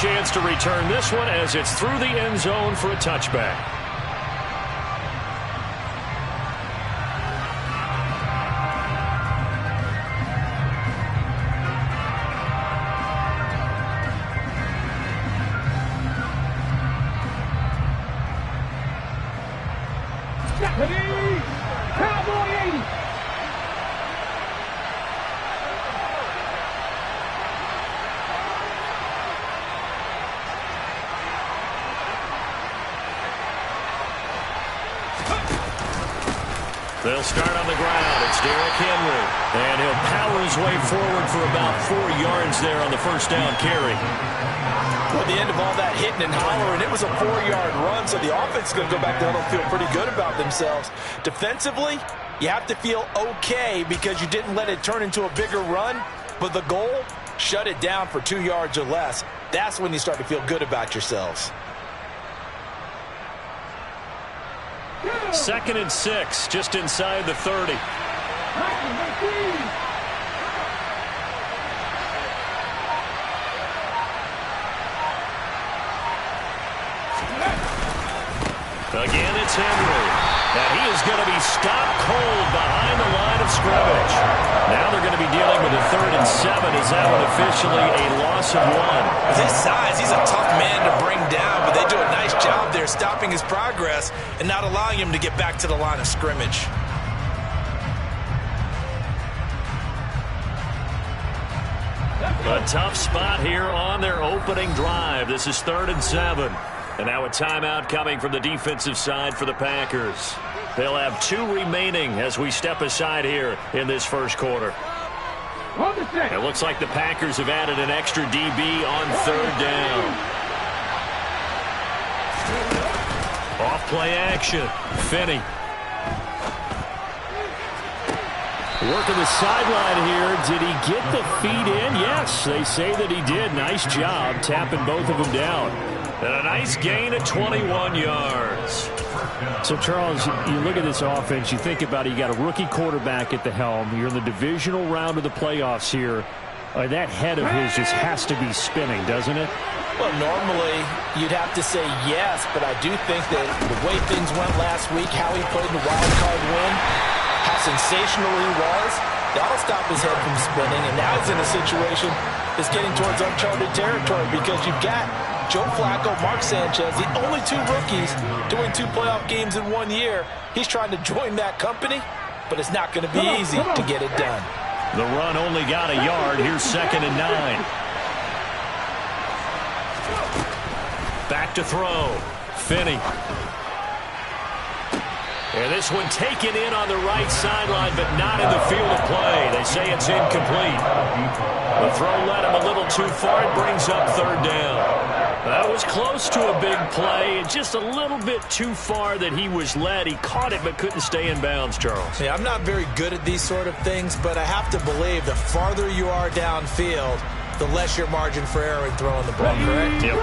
chance to return this one as it's through the end zone for a touchback. They'll start on the ground. It's Derrick Henry. And he'll power his way forward for about 4 yards there on the first down carry. Well, at the end of all that hitting and hollering, it was a 4-yard run, so the offense is going to go back there and feel pretty good about themselves. Defensively, you have to feel okay because you didn't let it turn into a bigger run, but the goal, shut it down for 2 yards or less. That's when you start to feel good about yourselves. 2nd and 6, just inside the 30. Again, it's Henry. And he is going to be stopped cold behind the line of scrimmage. Now they're going to be dealing with a 3rd and 7. Is that one officially a loss of 1? With his size, he's a tough man to bring down, but they do a nice job there stopping his progress and not allowing him to get back to the line of scrimmage. A tough spot here on their opening drive. This is 3rd and 7. And now a timeout coming from the defensive side for the Packers. They'll have 2 remaining as we step aside here in this first quarter. It looks like the Packers have added an extra DB on 3rd down. Off play action. Finney. Working the sideline here. Did he get the feet in? Yes, they say that he did. Nice job tapping both of them down. And a nice gain of 21 yards. So, Charles, you look at this offense, you think about it, you got a rookie quarterback at the helm. You're in the divisional round of the playoffs here. That head of his just has to be spinning, doesn't it? Well, normally you'd have to say yes, but I do think that the way things went last week, how he played the wild card win, how sensational he was, that'll stop his head from spinning. And now he's in a situation that's getting towards uncharted territory because you've got Joe Flacco, Mark Sanchez, the only 2 rookies doing 2 playoff games in 1 year. He's trying to join that company, but it's not going to be easy to get it done. The run only got a yard. Here's 2nd and 9. Back to throw. Finney. And this one taken in on the right sideline, but not in the field of play. They say it's incomplete. The throw led him a little too far. It brings up 3rd down. That was close to a big play. Just a little bit too far that he was led. He caught it but couldn't stay in bounds, Charles. Yeah, I'm not very good at these sort of things, but I have to believe the farther you are downfield, the less your margin for error in throwing the ball, correct? Yep.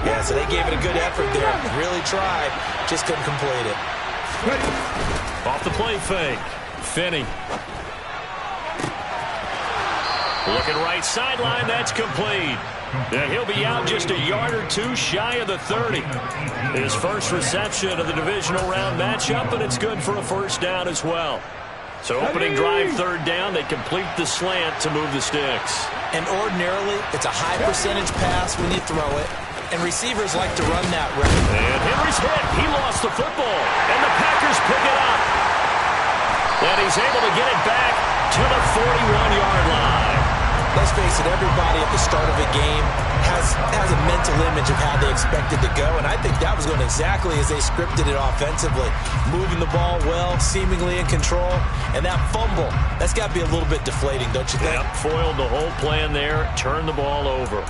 Yeah, so they gave it a good effort there. Really tried. Just couldn't complete it. Off the play fake. Finney. Looking right sideline. That's complete. And he'll be out just a yard or 2 shy of the 30. His first reception of the divisional round matchup, and it's good for a 1st down as well. So opening drive 3rd down, they complete the slant to move the sticks. And ordinarily, it's a high percentage pass when you throw it. And receivers like to run that route. And Henry's hit. He lost the football. And the Packers pick it up. And he's able to get it back to the 41-yard line. Let's face it, everybody at the start of a game has a mental image of how they expect it to go, and I think that was going exactly as they scripted it offensively. Moving the ball well, seemingly in control, and that fumble, that's got to be a little bit deflating, don't you think? Yep, foiled the whole plan there, turned the ball over.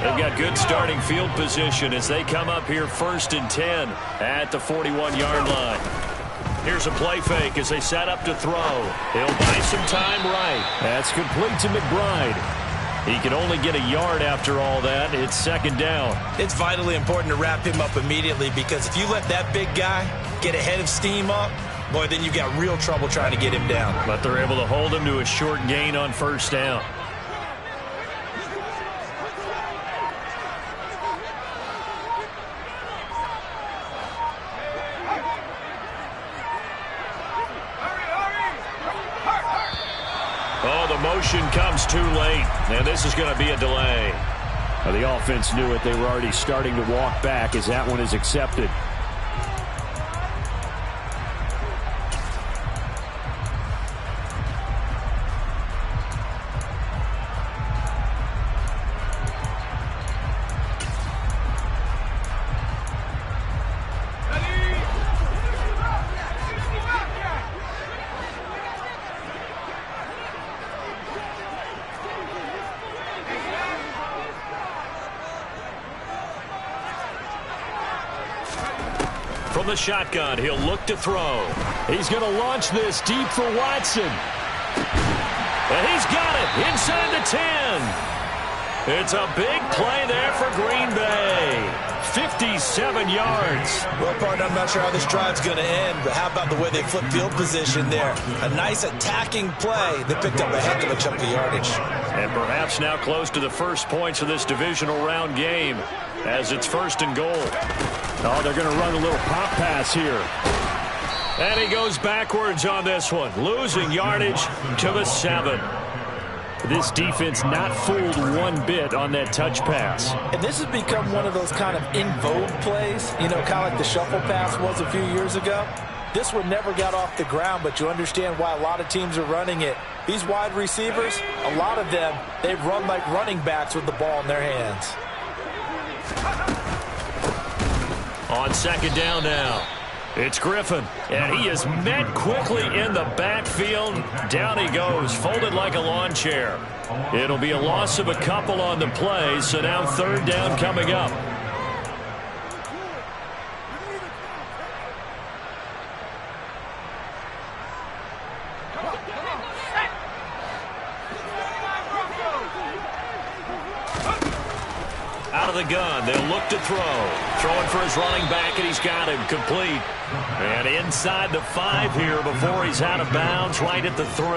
They've got good starting field position as they come up here 1st and 10 at the 41-yard line. Here's a play fake as they set up to throw. He'll buy some time right. That's complete to McBride. He can only get a yard after all that. It's 2nd down. It's vitally important to wrap him up immediately because if you let that big guy get a head of steam up, boy, then you've got real trouble trying to get him down. But they're able to hold him to a short gain on 1st down. completion comes too late, and this is going to be a delay. Well, the offense knew it. They were already starting to walk back as that one is accepted. From the shotgun, he'll look to throw. He's going to launch this deep for Watson. And he's got it inside the 10. It's a big play there for Green Bay. 57 yards. Well, partner, I'm not sure how this drive's going to end, but how about the way they flip field position there? A nice attacking play. They picked up a heck of a chunk of yardage. And perhaps now close to the first points of this divisional round game as it's 1st and goal. Oh, they're going to run a little pop pass here. And he goes backwards on this one, losing yardage to the 7. This defense not fooled one bit on that touch pass. And this has become one of those kind of in vogue plays, you know, kind of like the shuffle pass was a few years ago. This one never got off the ground, but you understand why a lot of teams are running it. These wide receivers, a lot of them, they run like running backs with the ball in their hands. On 2nd down now, it's Griffin, and he is met quickly in the backfield. Down he goes, folded like a lawn chair. It'll be a loss of a couple on the play, so now 3rd down coming up. Out of the gun, they'll look to throw. Throwing for his running back, and he's got him complete. And inside the 5 here before he's out of bounds, right at the 3.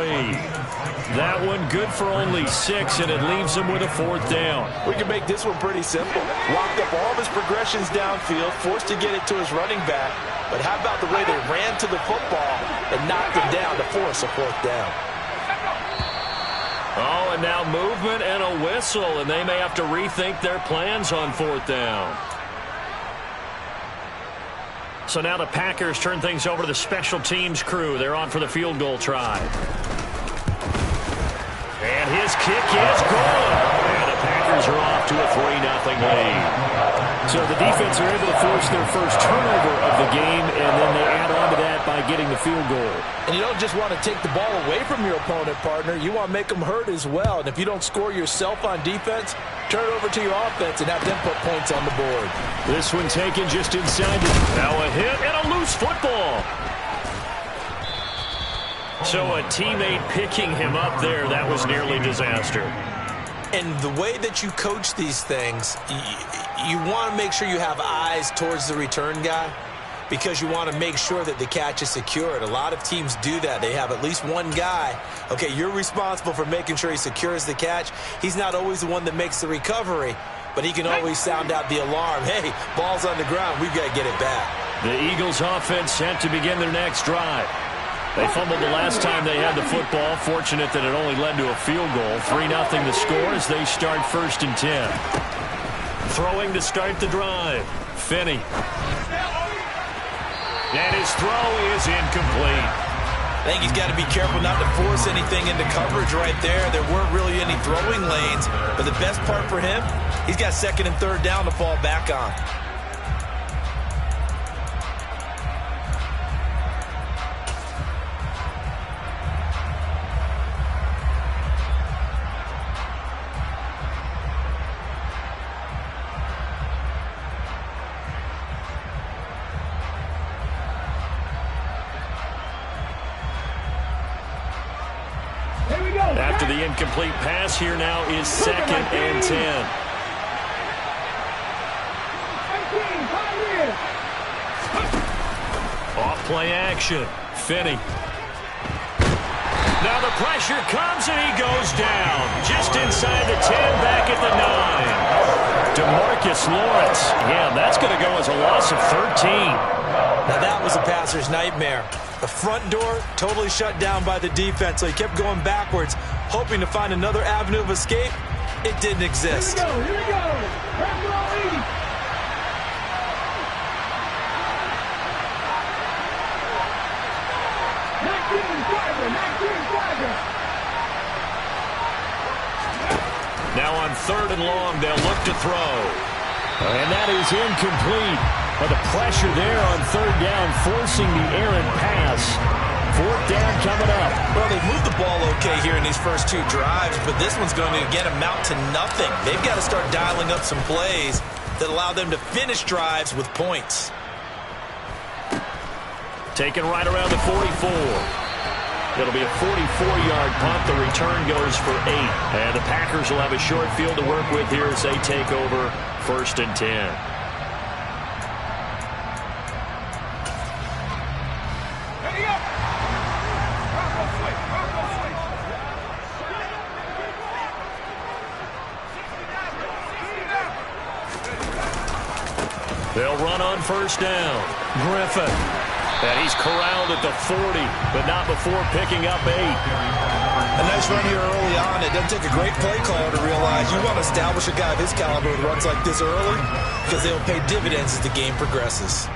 That one good for only 6, and it leaves him with a 4th down. We can make this one pretty simple. Locked up all of his progressions downfield, forced to get it to his running back. But how about the way they ran to the football and knocked him down to force a 4th down? Oh, and now movement and a whistle, and they may have to rethink their plans on 4th down. So now the Packers turn things over to the special teams crew. They're on for the field goal try. And his kick is good. And the Packers are off to a 3-0 lead. So the defense are able to force their first turnover of the game, and then they add on to that by getting the field goal. And you don't just want to take the ball away from your opponent, partner. You want to make them hurt as well. And if you don't score yourself on defense, turn it over to your offense and have them put points on the board. This one taken just inside. Now a hit and a loose football. So a teammate picking him up there, that was nearly disaster. And the way that you coach these things, you want to make sure you have eyes towards the return guy because you want to make sure that the catch is secured. A lot of teams do that. They have at least one guy. Okay, you're responsible for making sure he secures the catch. He's not always the one that makes the recovery, but he can always sound out the alarm. Hey, ball's on the ground. We've got to get it back. The Eagles offense set to begin their next drive. They fumbled the last time they had the football. Fortunate that it only led to a field goal. 3-0 the score as they start 1st and 10. Throwing to start the drive. Finney. And his throw is incomplete. I think he's got to be careful not to force anything into coverage right there. There weren't really any throwing lanes. But the best part for him, he's got 2nd and 3rd down to fall back on. After the incomplete pass, here now is 2nd and 10. Off play action. Finney. Now the pressure comes and he goes down. Just inside the 10, back at the 9. DeMarcus Lawrence. Yeah, that's going to go as a loss of 13. Now that was a passer's nightmare. The front door totally shut down by the defense, so he kept going backwards, hoping to find another avenue of escape. It didn't exist. Here we go. Now on 3rd and long, they'll look to throw. And that is incomplete. But the pressure there on 3rd down, forcing the errant pass. 4th down coming up. Well, they've moved the ball okay here in these first 2 drives, but this one's going to, again, amount to nothing. They've got to start dialing up some plays that allow them to finish drives with points. Taken right around the 44. It'll be a 44-yard punt. The return goes for 8. And the Packers will have a short field to work with here as they take over 1st and 10. They'll run on 1st down. Griffin. And he's corralled at the 40, but not before picking up 8. A nice run here early on. It doesn't take a great play caller to realize you want to establish a guy of his caliber with runs like this early because they'll pay dividends as the game progresses.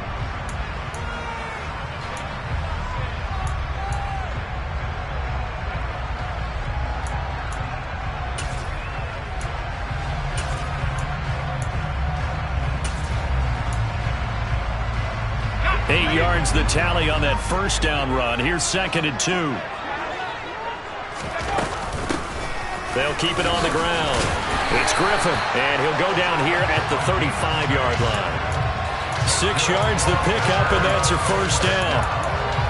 Yards the tally on that 1st down run. Here's 2nd and 2. They'll keep it on the ground. It's Griffin, and he'll go down here at the 35-yard line. 6 yards the pickup, and that's a 1st down.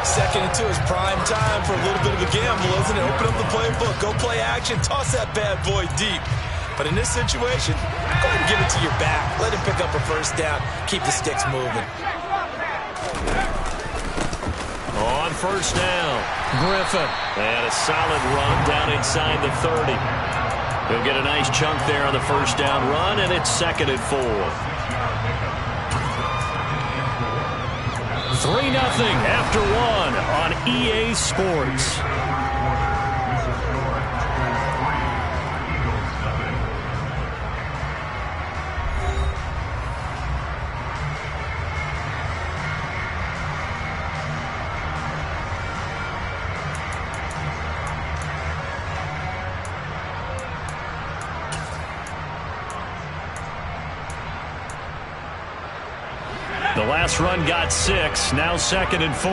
2nd and 2 is prime time for a little bit of a gamble, isn't it? Open up the playbook, go play action, toss that bad boy deep. But in this situation, go ahead and give it to your back. Let him pick up a 1st down. Keep the sticks moving. On 1st down, Griffin. And a solid run down inside the 30. He'll get a nice chunk there on the 1st down run, and it's 2nd and 4. 3-0 after 1 on EA Sports. The last run got 6. Now 2nd and 4.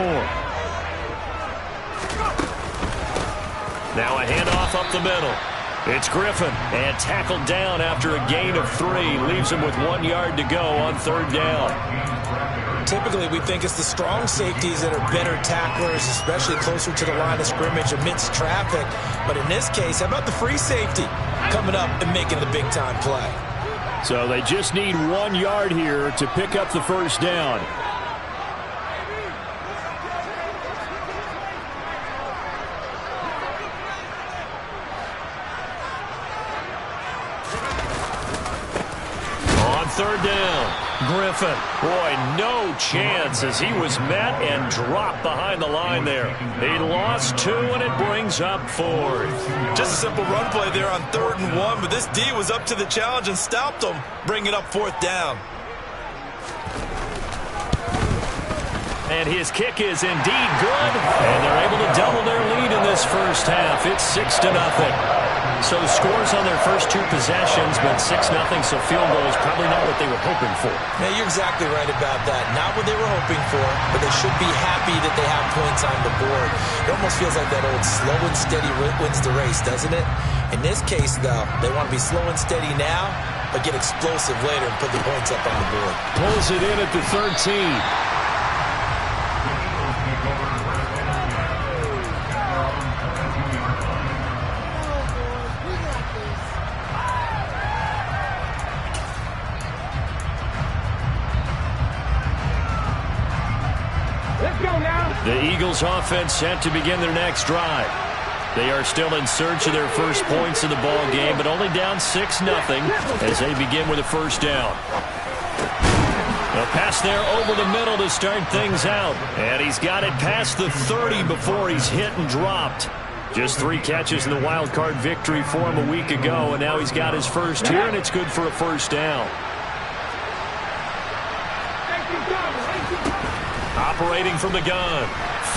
Now a handoff up the middle. It's Griffin, and tackled down after a gain of 3. Leaves him with 1 yard to go on 3rd down. Typically, we think it's the strong safeties that are better tacklers, especially closer to the line of scrimmage amidst traffic. But in this case, how about the free safety coming up and making the big-time play? So they just need 1 yard here to pick up the 1st down. On 3rd down, Griffin. Boy, no chance as he was met and dropped behind the line there. He lost 2, and it brings up 4th. Just a simple run play there on 3rd and 1, but this D was up to the challenge and stopped him, bringing up 4th down. And his kick is indeed good, and they're able to double their lead in this first half. It's 6-0. So scores on their first 2 possessions, but 6-0, so field goal is probably not what they were hoping for. Yeah, you're exactly right about that. Not what they were hoping for, but they should be happy that they have points on the board. It almost feels like that old slow and steady wins the race, doesn't it? In this case, though, they want to be slow and steady now, but get explosive later and put the points up on the board. Pulls it in at the 13. The Eagles offense set to begin their next drive. They are still in search of their first points in the ball game, but only down 6-0 as they begin with a 1st down. A pass there over the middle to start things out. And he's got it past the 30 before he's hit and dropped. Just 3 catches in the wild card victory for him a week ago, and now he's got his first here, and it's good for a first down. Operating from the gun,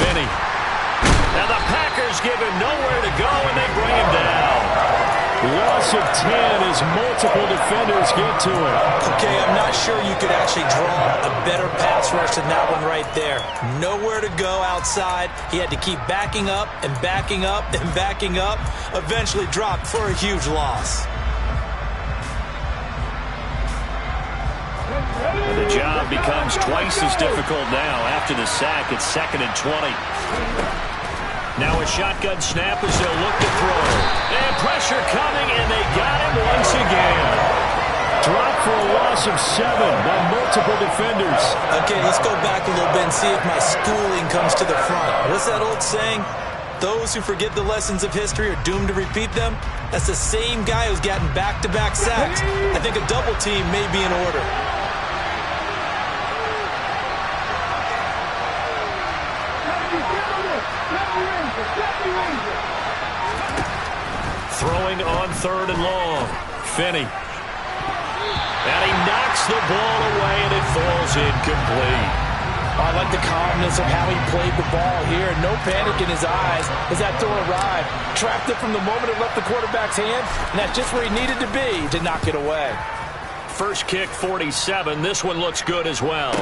Finney. And the Packers give him nowhere to go, and they bring him down. Loss of 10 as multiple defenders get to him. Okay, I'm not sure you could actually draw a better pass rush than that one right there. Nowhere to go outside. He had to keep backing up and backing up and backing up. Eventually dropped for a huge loss. And the job becomes twice as difficult now after the sack. It's 2nd and 20. Now a shotgun snap as they'll look to throw. And pressure coming, and they got him once again. Dropped for a loss of 7 by multiple defenders. Okay, let's go back a little bit and see if my schooling comes to the front. What's that old saying? Those who forget the lessons of history are doomed to repeat them. That's the same guy who's gotten back-to-back sacks. I think a double team may be in order. Throwing on 3rd and long. Finney. And he knocks the ball away, and it falls incomplete. I like the calmness of how he played the ball here. No panic in his eyes as that throw arrived. Trapped it from the moment it left the quarterback's hand, and that's just where he needed to be to knock it away. First kick, 47. This one looks good as well.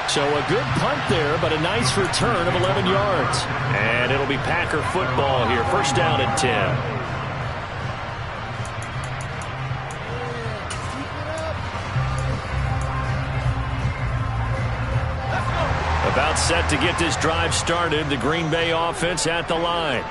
So a good punt there, but a nice return of 11 yards. And it'll be Packer football here. First down and 10. About set to get this drive started. The Green Bay offense at the line.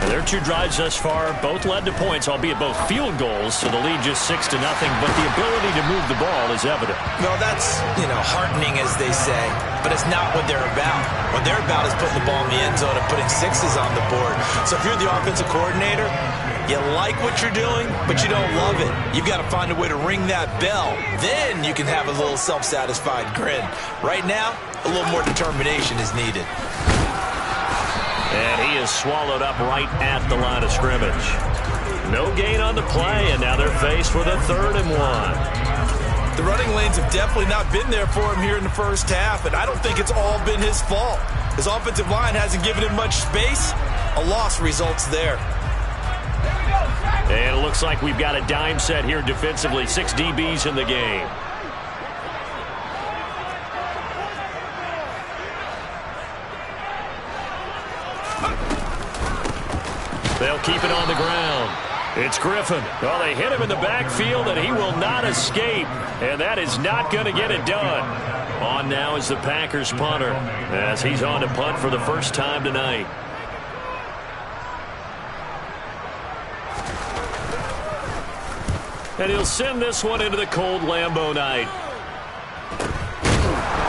And their 2 drives thus far both led to points, albeit both field goals, so the lead just 6-0, but the ability to move the ball is evident. Well, that's, heartening, as they say, but it's not what they're about. What they're about is putting the ball in the end zone and putting 6s on the board. So if you're the offensive coordinator, you like what you're doing, but you don't love it. You've got to find a way to ring that bell. Then you can have a little self-satisfied grin. Right now, a little more determination is needed. And he is swallowed up right at the line of scrimmage. No gain on the play, and now they're faced with a 3rd and 1. The running lanes have definitely not been there for him here in the first half, and I don't think it's all been his fault. His offensive line hasn't given him much space. A loss results there. And it looks like we've got a dime set here defensively. 6 DBs in the game. They'll keep it on the ground. It's Griffin. Well, they hit him in the backfield, and he will not escape. And that is not going to get it done. On now is the Packers punter, as he's on to punt for the first time tonight. And he'll send this one into the cold Lambeau night.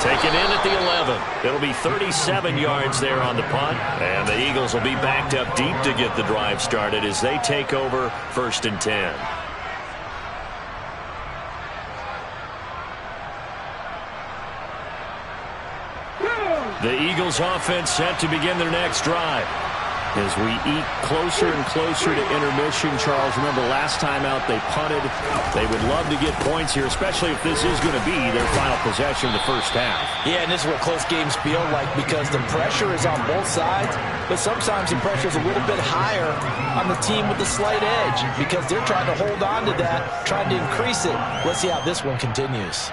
Taken in at the 11. It'll be 37 yards there on the punt. And the Eagles will be backed up deep to get the drive started as they take over 1st and 10. The Eagles offense set to begin their next drive. As we eat closer and closer to intermission, Charles, remember last time out they punted. They would love to get points here, especially if this is going to be their final possession of the first half. Yeah, and this is what close games feel like because the pressure is on both sides, but sometimes the pressure is a little bit higher on the team with the slight edge because they're trying to hold on to that, trying to increase it. Let's see how this one continues.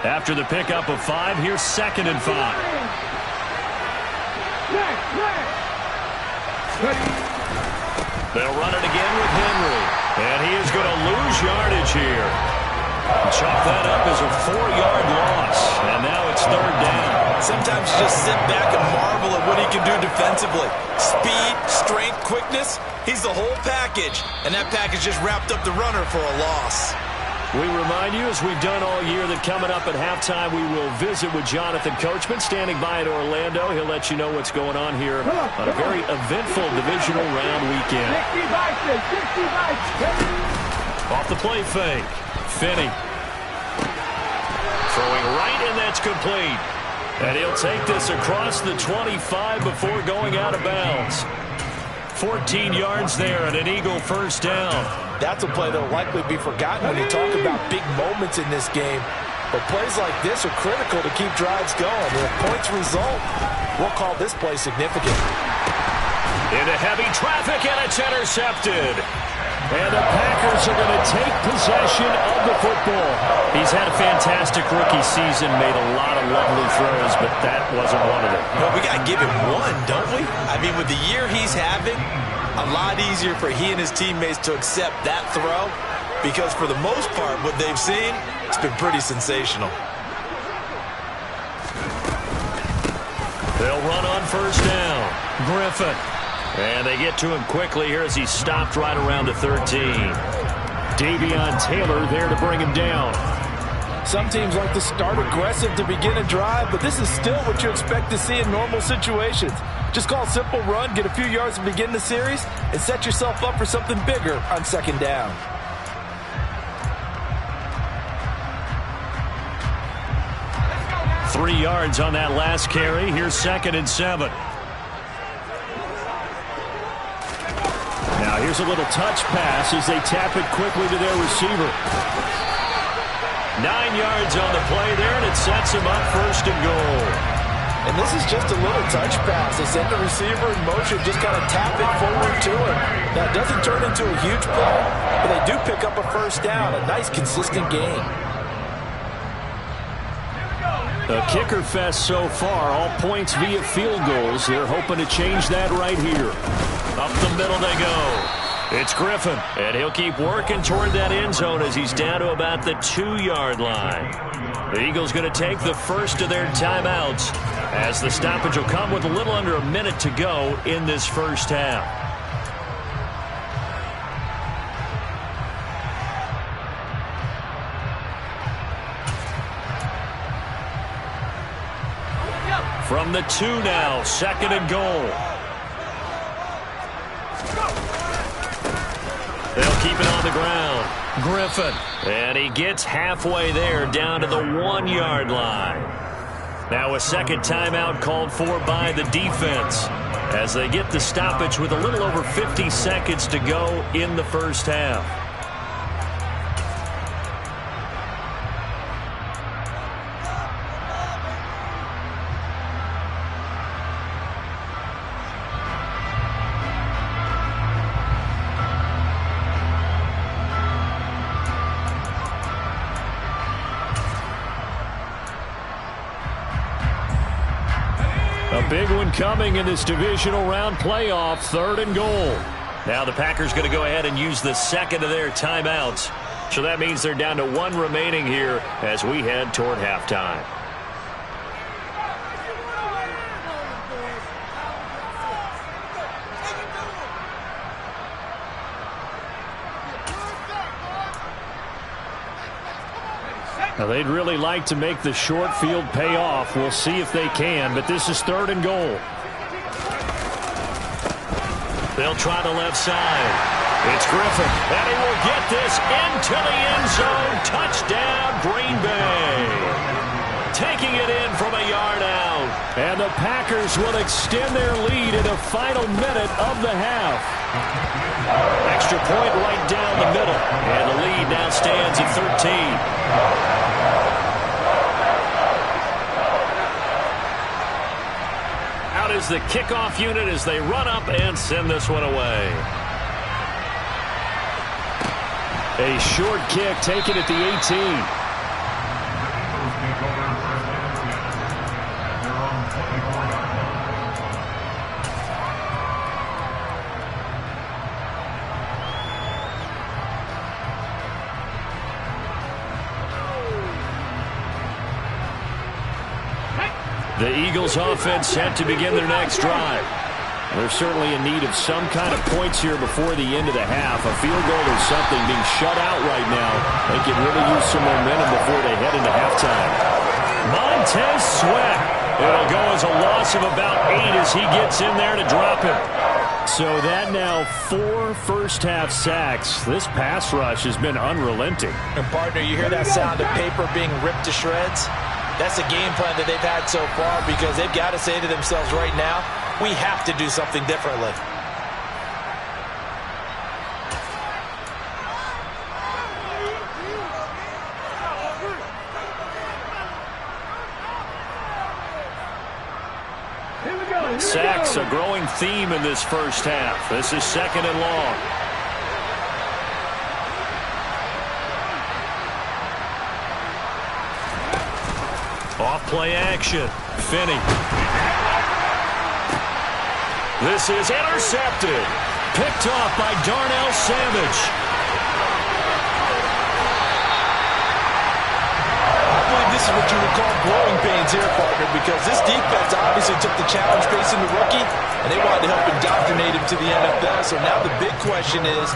After the pickup of 5, here's 2nd and 5. They'll run it again with Henry. And he is going to lose yardage here. Chalk that up as a 4-yard loss. And now it's 3rd down. Sometimes you just sit back and marvel at what he can do defensively. Speed, strength, quickness. He's the whole package. And that package just wrapped up the runner for a loss. We remind you, as we've done all year, that coming up at halftime, we will visit with Jonathan Coachman, standing by in Orlando. He'll let you know what's going on here on a very eventful divisional round weekend. Off the play fake. Finney. Throwing right, and that's complete. And he'll take this across the 25 before going out of bounds. 14 yards there and an Eagle first down. That's a play that will likely be forgotten when you talk about big moments in this game. But plays like this are critical to keep drives going. And if points result, we'll call this play significant. Into heavy traffic, and it's intercepted. And the Packers are going to take possession of the football. He's had a fantastic rookie season, made a lot of lovely throws, but that wasn't one of them. Well, we got to give him one, don't we? I mean, with the year he's having, a lot easier for he and his teammates to accept that throw, because for the most part, what they've seen, it's been pretty sensational. They'll run on first down. Griffin. And they get to him quickly here as he stopped right around the 13. Davion Taylor there to bring him down. Some teams like to start aggressive to begin a drive, but this is still what you expect to see in normal situations. Just call a simple run, get a few yards to begin the series, and set yourself up for something bigger on second down. Three yards on that last carry. Here's 2nd and 7. Now here's a little touch pass as they tap it quickly to their receiver. 9 yards on the play there, and it sets him up 1st and goal. And this is just a little touch pass. They send the receiver in motion, just kind of tap it forward to him. Now, it doesn't turn into a huge play, but they do pick up a first down. A nice, consistent gain. A kicker fest so far, all points via field goals. They're hoping to change that right here. Up the middle they go. It's Griffin, and he'll keep working toward that end zone as he's down to about the 2-yard line. The Eagles going to take the first of their timeouts as the stoppage will come with a little under a minute to go in this first half. From the 2 now, 2nd and goal. They'll keep it on the ground. Griffin. And he gets halfway there, down to the 1-yard line. Now a second timeout called for by the defense as they get the stoppage with a little over 50 seconds to go in the first half. A big one coming in this divisional round playoff, 3rd and goal. Now the Packers going to go ahead and use the 2nd of their timeouts. So that means they're down to 1 remaining here as we head toward halftime. Now they'd really like to make the short field pay off. We'll see if they can, but this is 3rd and goal. They'll try the left side. It's Griffin, and he will get this into the end zone. Touchdown, Green Bay. Taking it in from a yard out. And the Packers will extend their lead in the final minute of the half. Extra point right down the middle. And the lead now stands at 13. Out is the kickoff unit as they run up and send this one away. A short kick taken at the 18. The Eagles offense set to begin their next drive. They're certainly in need of some kind of points here before the end of the half. A field goal or something, being shut out right now. They could really use some momentum before they head into halftime. Montez Sweat. It'll go as a loss of about 8 as he gets in there to drop him. So that now 4 first-half sacks. This pass rush has been unrelenting. And, partner, you hear that sound of paper being ripped to shreds? That's the game plan that they've had so far because they've got to say to themselves right now, we have to do something differently. Sacks, a growing theme in this first half. This is 2nd and long. Off-play action. Finney. This is intercepted. Picked off by Darnell Savage. I believe this is what you would call growing pains here, partner, because this defense obviously took the challenge facing the rookie, and they wanted to help indoctrinate him to the NFL. So now the big question is,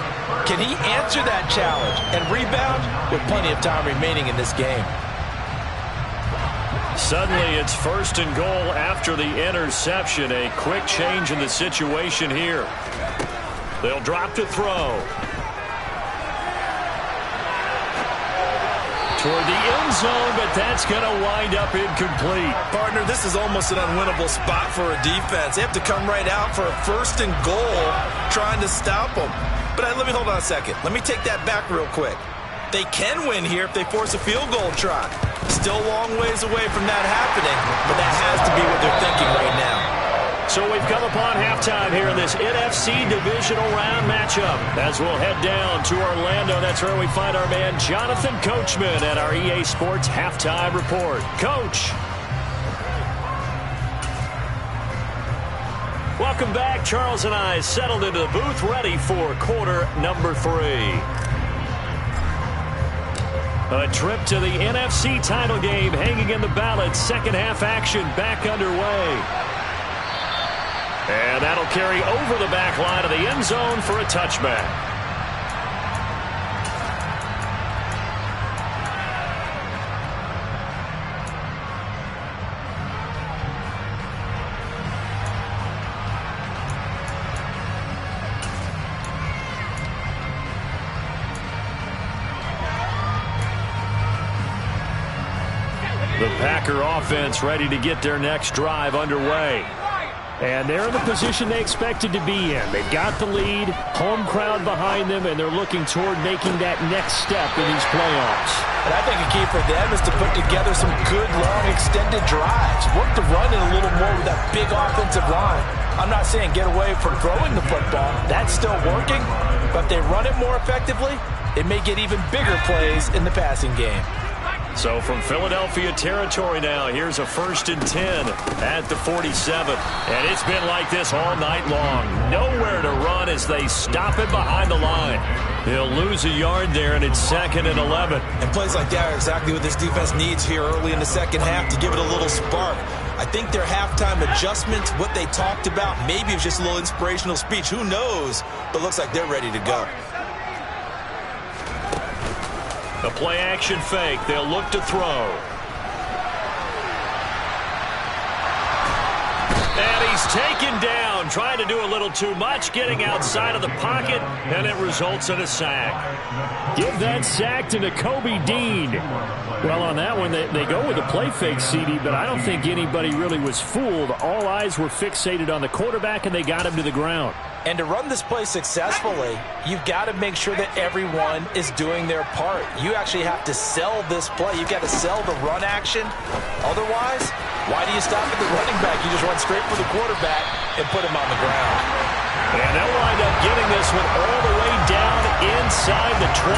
can he answer that challenge and rebound with plenty of time remaining in this game? Suddenly it's 1st and goal after the interception. A quick change in the situation here. They'll drop to throw. Toward the end zone, but that's going to wind up incomplete. Partner, this is almost an unwinnable spot for a defense. They have to come right out for a 1st and goal trying to stop them. But let me hold on a second. Let me take that back real quick. They can win here if they force a field goal try. Still a long ways away from that happening, but that has to be what they're thinking right now. So we've come upon halftime here in this NFC Divisional Round matchup. As we'll head down to Orlando, that's where we find our man Jonathan Coachman at our EA Sports Halftime Report. Coach. Welcome back. Charles and I settled into the booth ready for quarter number 3. A trip to the NFC title game hanging in the balance. Second half action back underway. And that'll carry over the back line of the end zone for a touchback. The Packer offense ready to get their next drive underway. And they're in the position they expected to be in. They've got the lead, home crowd behind them, and they're looking toward making that next step in these playoffs. And I think a key for them is to put together some good, long, extended drives. Work the run in a little more with that big offensive line. I'm not saying get away from throwing the football. That's still working. But if they run it more effectively, it may get even bigger plays in the passing game. So from Philadelphia territory now, here's a 1st and 10 at the 47. And it's been like this all night long. Nowhere to run as they stop it behind the line. He'll lose a yard there, and it's 2nd and 11. And plays like that are exactly what this defense needs here early in the second half to give it a little spark. I think their halftime adjustments, what they talked about, maybe it was just a little inspirational speech. Who knows? But looks like they're ready to go. A play-action fake. They'll look to throw. And he's taken down, trying to do a little too much, getting outside of the pocket, and it results in a sack. Give that sack to Nakobe Dean. Well, on that one, they go with a play fake, CD, but I don't think anybody really was fooled. All eyes were fixated on the quarterback, and they got him to the ground. And to run this play successfully, you've got to make sure that everyone is doing their part. You actually have to sell this play. You've got to sell the run action. Otherwise, why do you stop at the running back? You just run straight for the quarterback and put him on the ground. And they'll wind up getting this one all the way down inside the 20.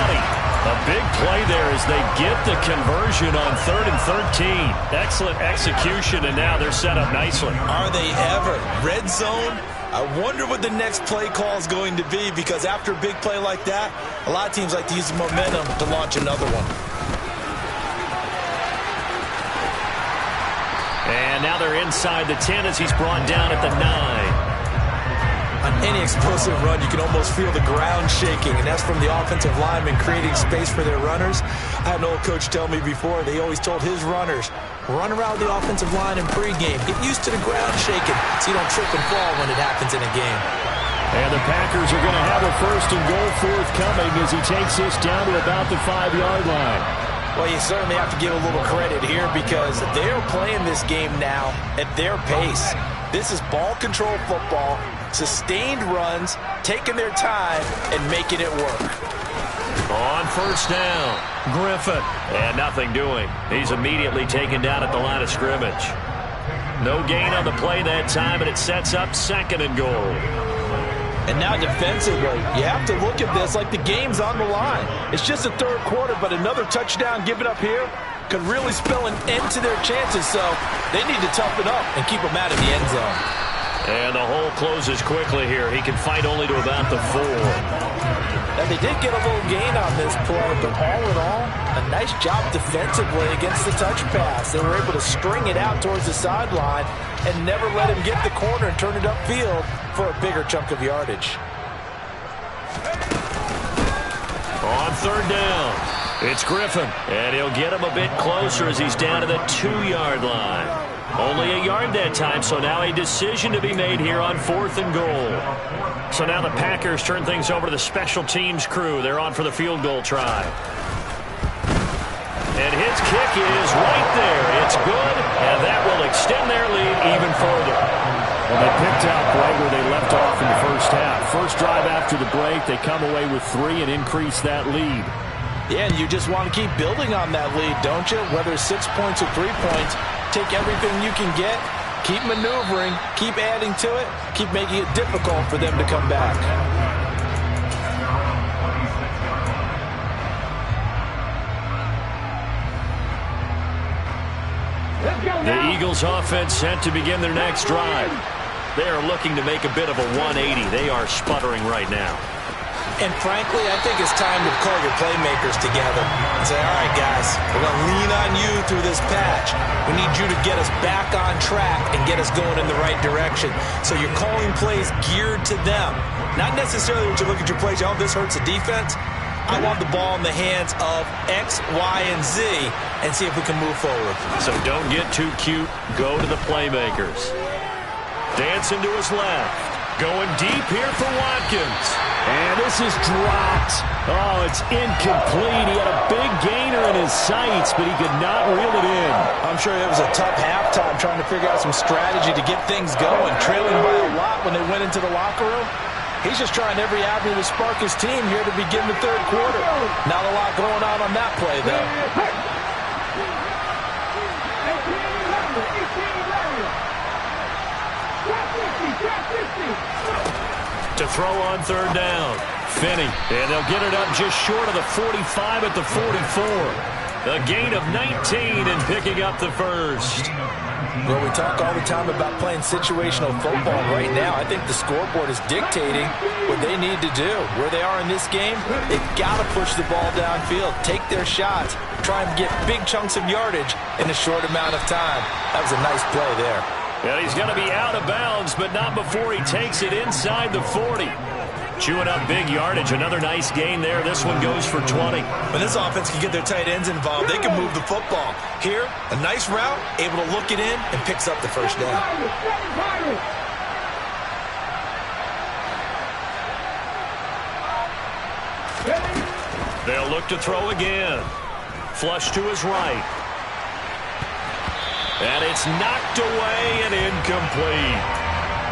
A big play there as they get the conversion on 3rd and 13. Excellent execution, and now they're set up nicely. Are they ever? Red zone? I wonder what the next play call is going to be, because after a big play like that, a lot of teams like to use the momentum to launch another one. And now they're inside the 10 as he's brought down at the 9. On any explosive run, you can almost feel the ground shaking, and that's from the offensive linemen creating space for their runners. I had an old coach tell me before, they always told his runners, run around the offensive line in pregame. Get used to the ground shaking so you don't trip and fall when it happens in a game. And the Packers are going to have a 1st and goal forthcoming as he takes this down to about the 5-yard line. Well, you certainly have to give a little credit here because they're playing this game now at their pace. This is ball control football, sustained runs, taking their time, and making it work. On 1st down, Griffin. And nothing doing. He's immediately taken down at the line of scrimmage. No gain on the play that time, and it sets up 2nd and goal. And now defensively, you have to look at this like the game's on the line. It's just the 3rd quarter, but another touchdown given up here could really spell an end to their chances, so they need to toughen up and keep them out of the end zone. And the hole closes quickly here. He can fight only to about the 4. Now, they did get a little gain on this play, but all in all, a nice job defensively against the touch pass. They were able to string it out towards the sideline and never let him get the corner and turn it upfield for a bigger chunk of yardage. On 3rd down, it's Griffin, and he'll get him a bit closer as he's down to the 2-yard line. Only a yard that time, so now a decision to be made here on 4th and goal. So now the Packers turn things over to the special teams crew. They're on for the field goal try. And his kick is right there. It's good, and that will extend their lead even further. Well, they picked up right where they left off in the 1st half. First drive after the break, they come away with 3 and increase that lead. Yeah, and you just want to keep building on that lead, don't you? Whether it's 6 points or 3 points, take everything you can get, keep maneuvering, keep adding to it, keep making it difficult for them to come back. The Eagles offense set to begin their next drive. They are looking to make a bit of a 180. They are sputtering right now. And frankly, I think it's time to call your playmakers together and say, all right, guys, we're going to lean on you through this patch. We need you to get us back on track and get us going in the right direction. So you're calling plays geared to them. Not necessarily when you look at your plays, oh, this hurts the defense. I want the ball in the hands of X, Y, and Z and see if we can move forward. So don't get too cute. Go to the playmakers. Dancing to his left. Going deep here for Watkins. And this is dropped. Oh, it's incomplete. He had a big gainer in his sights, but he could not reel it in. I'm sure it was a tough halftime trying to figure out some strategy to get things going. Trailing by a lot when they went into the locker room. He's just trying every avenue to spark his team here to begin the 3rd quarter. Not a lot going on that play, though. To throw on 3rd down. Finney. And they'll get it up just short of the 45 at the 44. A gain of 19 and picking up the 1st. Well, we talk all the time about playing situational football. Right now, I think the scoreboard is dictating what they need to do. Where they are in this game, they've got to push the ball downfield, take their shots, try and get big chunks of yardage in a short amount of time. That was a nice play there. And he's going to be out of bounds, but not before he takes it inside the 40. Chewing up big yardage. Another nice gain there. This one goes for 20. When this offense can get their tight ends involved, they can move the football. Here, a nice route, able to look it in, and picks up the 1st down. They'll look to throw again. Flush to his right. And it's knocked away and incomplete.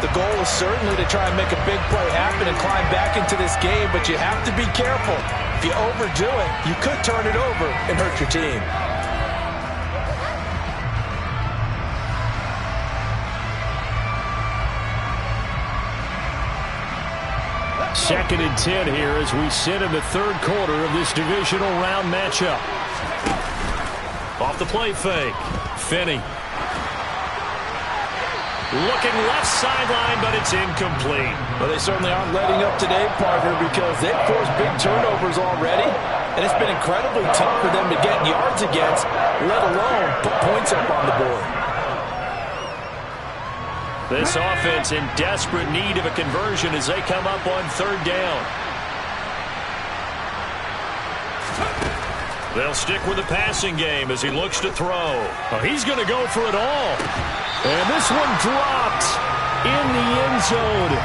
The goal is certainly to try and make a big play happen and climb back into this game, but you have to be careful. If you overdo it, you could turn it over and hurt your team. 2nd and 10 here as we sit in the 3rd quarter of this divisional round matchup. Off the play fake. Finney. Looking left sideline, but it's incomplete. Well, they certainly aren't letting up today, partner, because they've forced big turnovers already, and it's been incredibly tough for them to get yards against, let alone put points up on the board. This offense in desperate need of a conversion as they come up on third down. They'll stick with the passing game as he looks to throw. Oh, he's going to go for it all. And this one dropped in the end zone.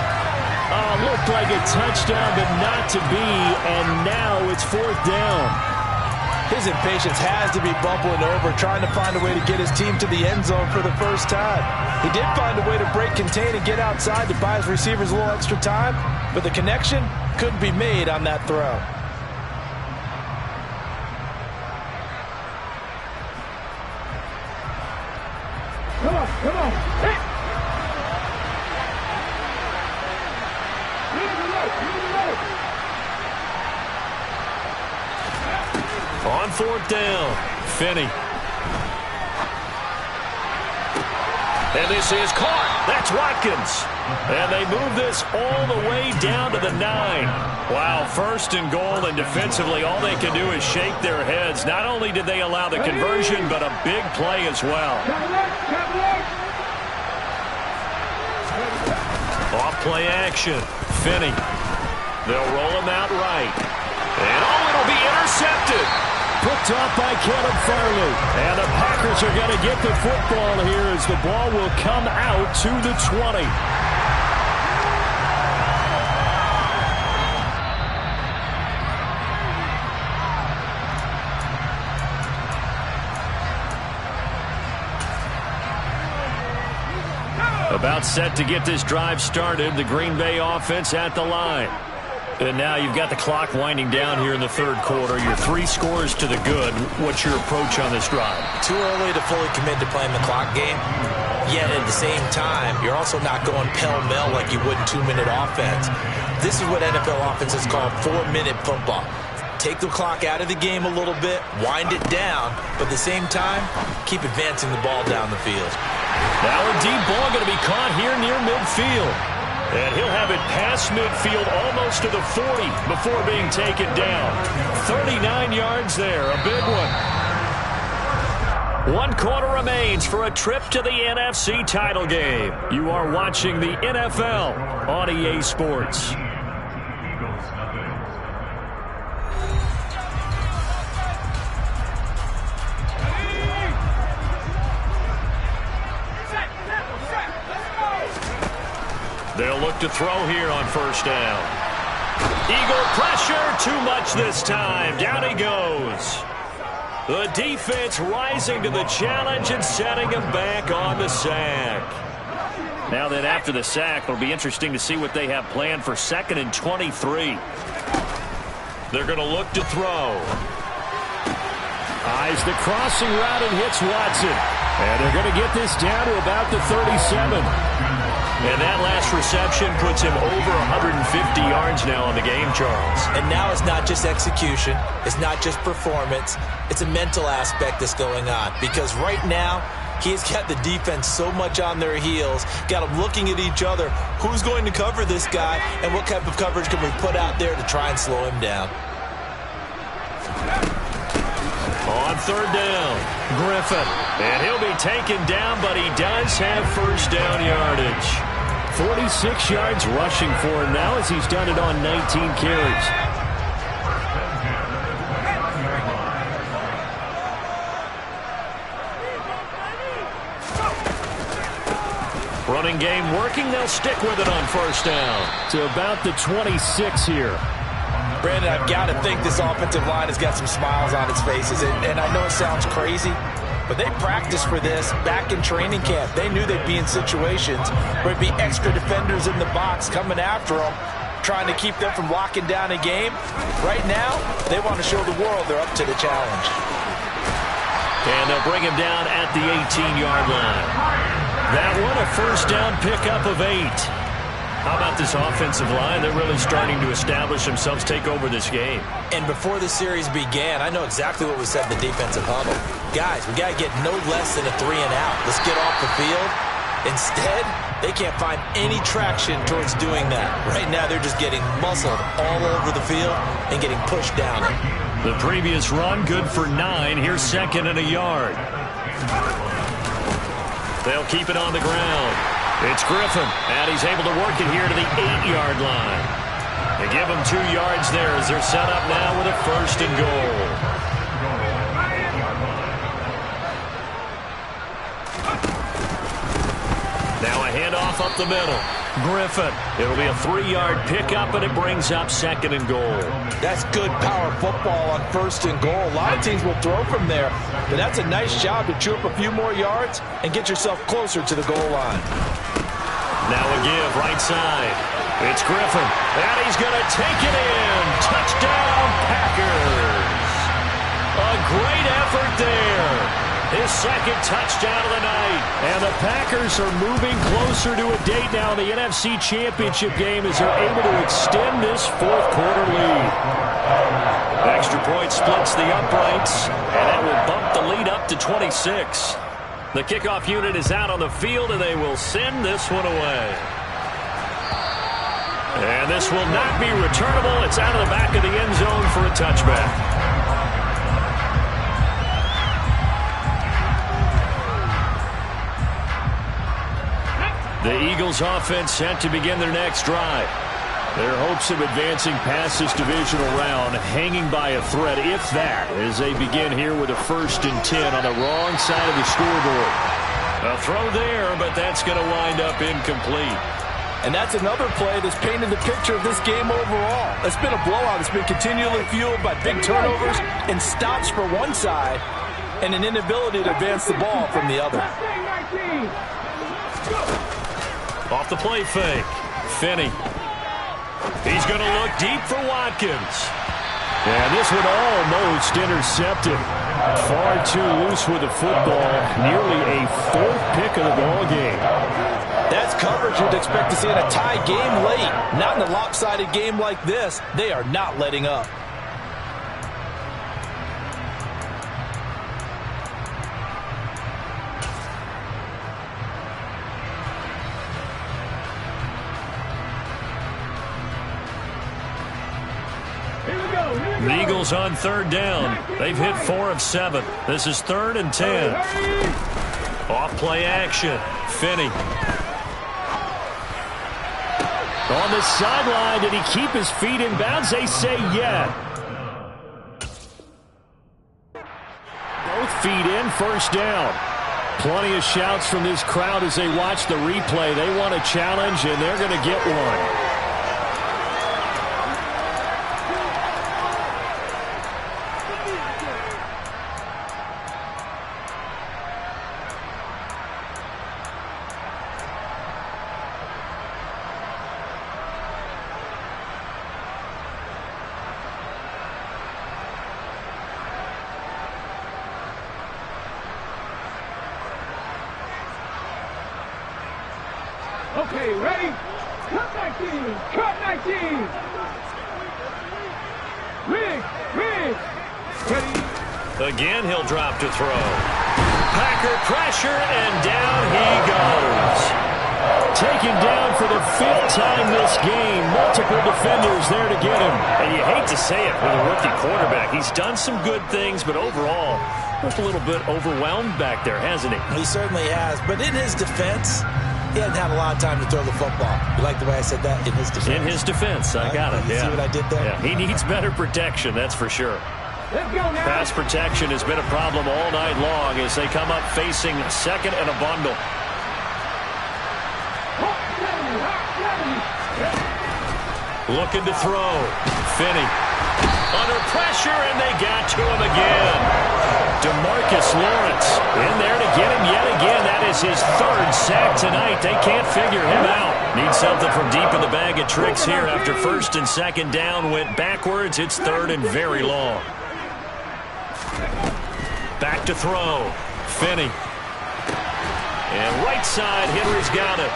Looked like a touchdown, but not to be. And now it's fourth down. His impatience has to be bubbling over, trying to find a way to get his team to the end zone for the first time. He did find a way to break contain and get outside to buy his receivers a little extra time, but the connection couldn't be made on that throw. Come on, come on. Hey. On fourth down, Finney. And this is caught. That's Watkins. And they move this all the way down to the 9. Wow, first and goal, and defensively all they can do is shake their heads. Not only did they allow the conversion, but a big play as well. Off play action. Finney. They'll roll him out right. And it'll be intercepted. Picked off by Caleb Farley. And the Packers are going to get the football here as the ball will come out to the 20. About set to get this drive started. The Green Bay offense at the line. And now you've got the clock winding down here in the third quarter. Your 3 scores to the good. What's your approach on this drive? Too early to fully commit to playing the clock game. Yet at the same time, you're also not going pell-mell like you would in 2-minute offense. This is what NFL offenses call 4-minute football. Take the clock out of the game a little bit, wind it down, but at the same time, keep advancing the ball down the field. Now a deep ball going to be caught here near midfield. And he'll have it past midfield almost to the 40 before being taken down. 39 yards there, a big one. 1 quarter remains for a trip to the NFC title game. You are watching the NFL on EA Sports. They'll look to throw here on first down. Eagle pressure, too much this time. Down he goes. The defense rising to the challenge and setting him back on the sack. Now then, after the sack, it'll be interesting to see what they have planned for 2nd and 23. They're going to look to throw. Eyes the crossing route and hits Watson. And they're going to get this down to about the 37. And that last reception puts him over 150 yards now on the game, Charles. And now it's not just execution. It's not just performance. It's a mental aspect that's going on. Because right now, he's got the defense so much on their heels, got them looking at each other. Who's going to cover this guy, and what type of coverage can we put out there to try and slow him down? On third down, Griffin. And he'll be taken down, but he does have first down yardage. 46 yards rushing for him now as he's done it on 19 carries. Running game working. They'll stick with it on first down. To about the 26 here. Brandon, I've got to think this offensive line has got some smiles on its faces. And I know it sounds crazy, but they practiced for this back in training camp. They knew they'd be in situations where it'd be extra defenders in the box coming after them, trying to keep them from locking down a game. Right now, they want to show the world they're up to the challenge. And they'll bring him down at the 18-yard line. That one, a first down pickup of 8. How about this offensive line? They're really starting to establish themselves, take over this game. And before the series began, I know exactly what we said in the defensive huddle. Guys, we got to get no less than a 3 and out. Let's get off the field. Instead, they can't find any traction towards doing that. Right now, they're just getting muscled all over the field and getting pushed down it. The previous run, good for 9. Here's 2nd and a yard. They'll keep it on the ground. It's Griffin, and he's able to work it here to the 8-yard line. They give him 2 yards there as they're set up now with a 1st and goal. Now a handoff up the middle. Griffin. It'll be a 3-yard pickup, and it brings up 2nd and goal. That's good power football on 1st and goal. A lot of teams will throw from there, but that's a nice job to chew up a few more yards and get yourself closer to the goal line. Now a give, right side. It's Griffin, and he's going to take it in. Touchdown, Packers. A great effort there. His 2nd touchdown of the night. And the Packers are moving closer to a date now in the NFC Championship game as they're able to extend this 4th quarter lead. Extra point splits the uprights, and that will bump the lead up to 26. The kickoff unit is out on the field, and they will send this one away. And this will not be returnable. It's out of the back of the end zone for a touchback. The Eagles offense set to begin their next drive. Their hopes of advancing past this divisional round hanging by a thread, if that, as they begin here with a 1st and 10 on the wrong side of the scoreboard. A throw there, but that's going to wind up incomplete. And that's another play that's painted the picture of this game overall. It's been a blowout. It's been continually fueled by big turnovers and stops for one side and an inability to advance the ball from the other. Off the play fake. Finney. He's going to look deep for Watkins. And this one almost intercepted. Far too loose with the football. Nearly a 4th pick of the ball game. That's coverage you'd expect to see in a tie game late. Not in a lopsided game like this. They are not letting up. The Eagles on 3rd down. They've hit 4 of 7. This is 3rd and 10. Off play action. Finney. On the sideline, did he keep his feet in bounds? They say yeah. Both feet in, 1st down. Plenty of shouts from this crowd as they watch the replay. They want a challenge, and they're going to get one. Okay, ready? Cut 19! Cut 19! Rig! Ready? Again, he'll drop to throw. Packer pressure, and down he goes. Taken down for the 5th time this game. Multiple defenders there to get him. And you hate to say it with a rookie quarterback. He's done some good things, but overall, looked a little bit overwhelmed back there, hasn't he? He certainly has, but in his defense, he hasn't had a lot of time to throw the football. You like the way I said that? In his defense. In his defense. I got it. You see what I did there? Yeah. He needs better protection, that's for sure. Let's go now. Pass protection has been a problem all night long as they come up facing 2nd and a bundle. Looking to throw. Finney. Under pressure, and they got to him again. DeMarcus Lawrence in there to get him yet again. That is his 3rd sack tonight. They can't figure him out. Need something from deep in the bag of tricks here after 1st and 2nd down went backwards. It's 3rd and very long. Back to throw. Finney. And right side, Henry's got it.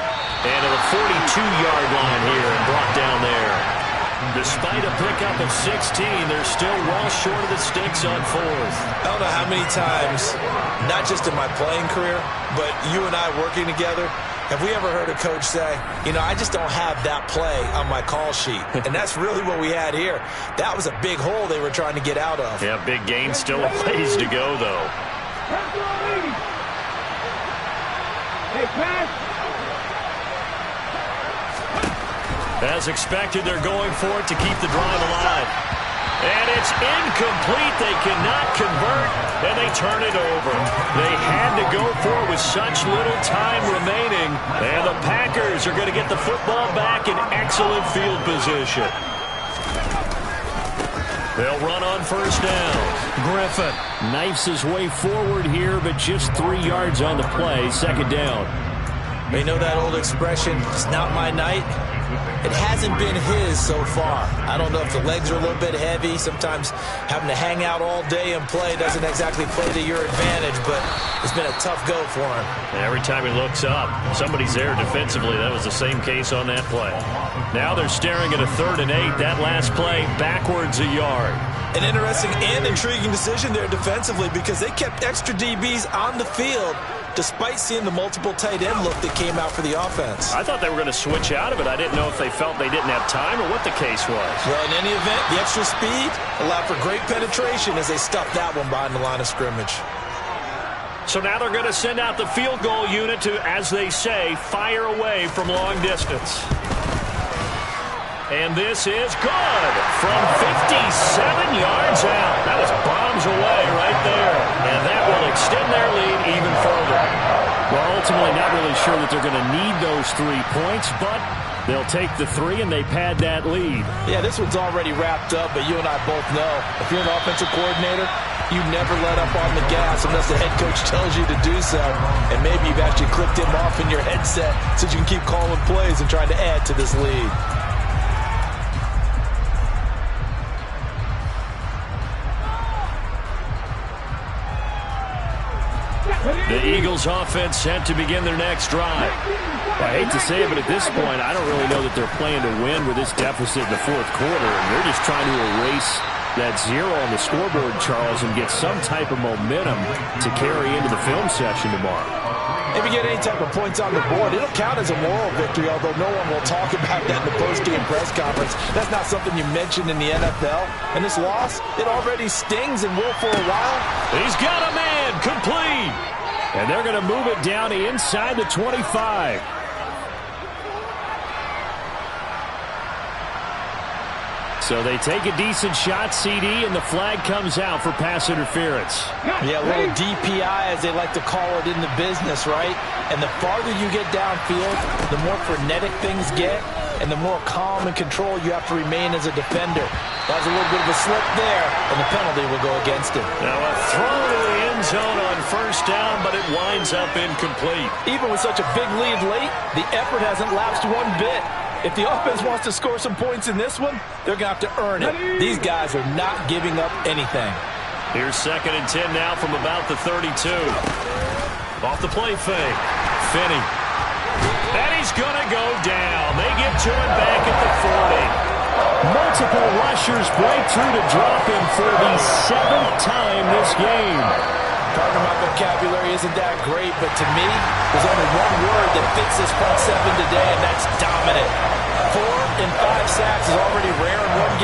And to the 42-yard line here and brought down there. Despite a pickup of 16, they're still well short of the sticks on 4th. I don't know how many times, not just in my playing career, but you and I working together, have we ever heard a coach say, you know, I just don't have that play on my call sheet. And that's really what we had here. That was a big hole they were trying to get out of. Yeah, big gain, still a ways to go, though. Hey, pass. As expected, they're going for it to keep the drive alive. And it's incomplete. They cannot convert, and they turn it over. They had to go for it with such little time remaining. And the Packers are going to get the football back in excellent field position. They'll run on first down. Griffin knifes his way forward here, but just 3 yards on the play. Second down. You know that old expression, it's not my night? It hasn't been his so far. I don't know if the legs are a little bit heavy. Sometimes having to hang out all day and play doesn't exactly play to your advantage, but it's been a tough go for him. Every time he looks up, somebody's there defensively. That was the same case on that play. Now they're staring at a 3rd and 8. That last play, backwards a yard. An interesting and intriguing decision there defensively because they kept extra DBs on the field despite seeing the multiple tight end look that came out for the offense. I thought they were going to switch out of it. I didn't know if they felt they didn't have time or what the case was. Well, in any event, the extra speed allowed for great penetration as they stuffed that one behind the line of scrimmage. So now they're going to send out the field goal unit to, as they say, fire away from long distance. And this is good from 57 yards out. That was bombs away right there. And that will extend their lead even further. Well, ultimately not really sure that they're going to need those 3 points, but they'll take the 3 and they pad that lead. Yeah, this one's already wrapped up, but you and I both know if you're an offensive coordinator, you never let up on the gas unless the head coach tells you to do so. And maybe you've actually clicked him off in your headset so you can keep calling plays and trying to add to this lead. The Eagles offense set to begin their next drive. I hate to say it, but at this point, I don't really know that they're playing to win with this deficit in the 4th quarter. And they're just trying to erase that 0 on the scoreboard, Charles, and get some type of momentum to carry into the film session tomorrow. If you get any type of points on the board, it'll count as a moral victory, although no one will talk about that in the post-game press conference. That's not something you mentioned in the NFL. And this loss, it already stings and will for a while. He's got a man, complete. And they're going to move it down inside the 25. So they take a decent shot, CD, and the flag comes out for pass interference. Yeah, a little DPI, as they like to call it in the business, right? And the farther you get downfield, the more frenetic things get, and the more calm and control you have to remain as a defender. That was a little bit of a slip there, and the penalty will go against him. Now a throw to the end zone on first down, but it winds up incomplete. Even with such a big lead late, the effort hasn't lapsed one bit. If the offense wants to score some points in this one, they're going to have to earn it. These guys are not giving up anything. Here's 2nd and 10 now from about the 32. Off the play fake. Finney. And he's going to go down. They get to him back at the 40. Multiple rushers break through to drop him for the 7th time this game. Pardon my vocabulary isn't that great, but to me, there's only one word that fits this front 7 today, and that's dominant. 4 and 5 sacks is already rare in one game.